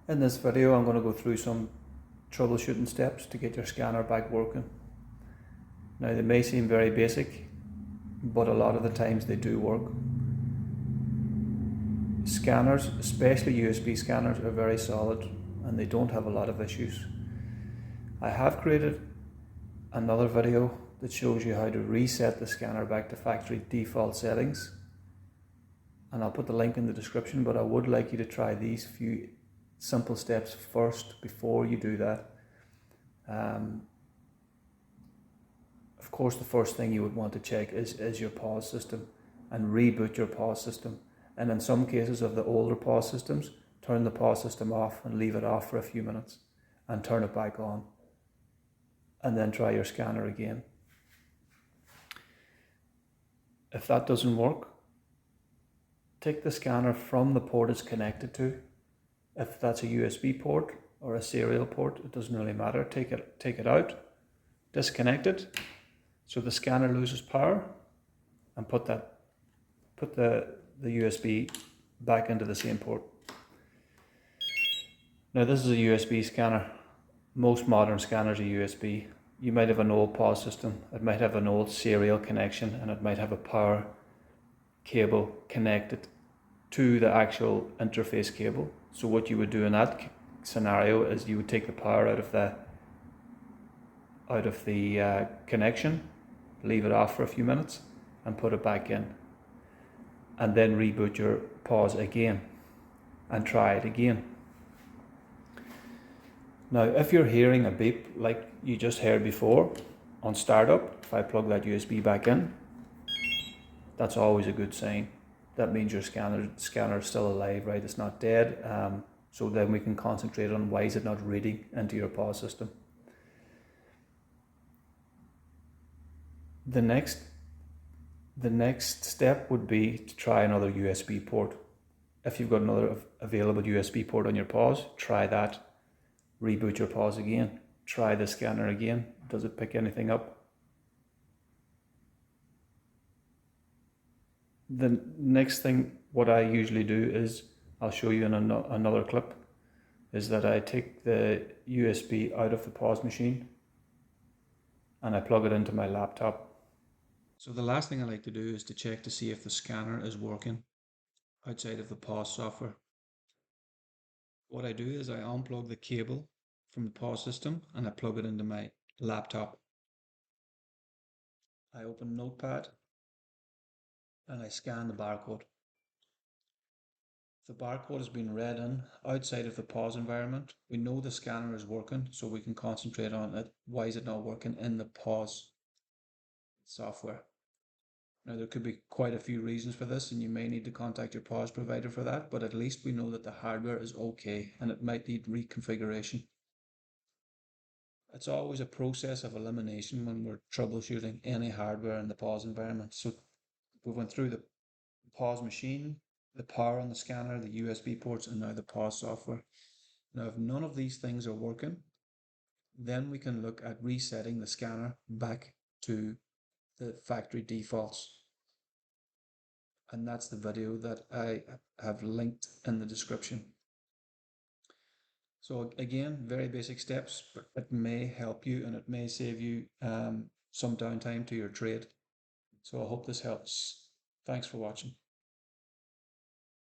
In this video, I'm going to go through some troubleshooting steps to get your scanner back working. Now, they may seem very basic, but a lot of the times they do work. Scanners, especially USB scanners, are very solid and they don't have a lot of issues. I have created another video that shows you how to reset the scanner back to factory default settings, and I'll put the link in the description, but I would like you to try these few simple steps first before you do that. Of course, the first thing you would want to check is your POS system and reboot your POS system. And in some cases of the older POS systems, turn the POS system off and leave it off for a few minutes and turn it back on. And then try your scanner again. If that doesn't work, take the scanner from the port it's connected to. If that's a USB port or a serial port, it doesn't really matter. Take it out, disconnect it so the scanner loses power, and put the USB back into the same port. Now, this is a USB scanner. Most modern scanners are USB. You might have an old POS system, it might have an old serial connection, and it might have a power cable connected to the actual interface cable. So what you would do in that scenario is you would take the power out of the connection, leave it off for a few minutes, and put it back in, and then reboot your POS again and try it again. Now, if you're hearing a beep like you just heard before on startup, if I plug that USB back in, that's always a good sign. That means your scanner is still alive, right? It's not dead. So then we can concentrate on why is it not reading into your POS system. The next step would be to try another USB port. If you've got another available USB port on your POS, try that. Reboot your POS again. Try the scanner again. Does it pick anything up? The next thing, what I usually do is, I'll show you in another clip, is that I take the USB out of the POS machine and I plug it into my laptop. So the last thing I like to do is to check to see if the scanner is working outside of the POS software. What I do is I unplug the cable from the POS system and I plug it into my laptop. I open Notepad and I scan the barcode. If the barcode has been read in outside of the POS environment, we know the scanner is working, so we can concentrate on it. Why is it not working in the POS software? Now, there could be quite a few reasons for this, and you may need to contact your POS provider for that, but at least we know that the hardware is okay and it might need reconfiguration. It's always a process of elimination when we're troubleshooting any hardware in the POS environment. So we went through the POS machine, the power on the scanner, the USB ports, and now the POS software. Now, if none of these things are working, then we can look at resetting the scanner back to the factory defaults. And that's the video that I have linked in the description. So again, very basic steps, but it may help you and it may save you some downtime to your trade. So I hope this helps. Thanks for watching.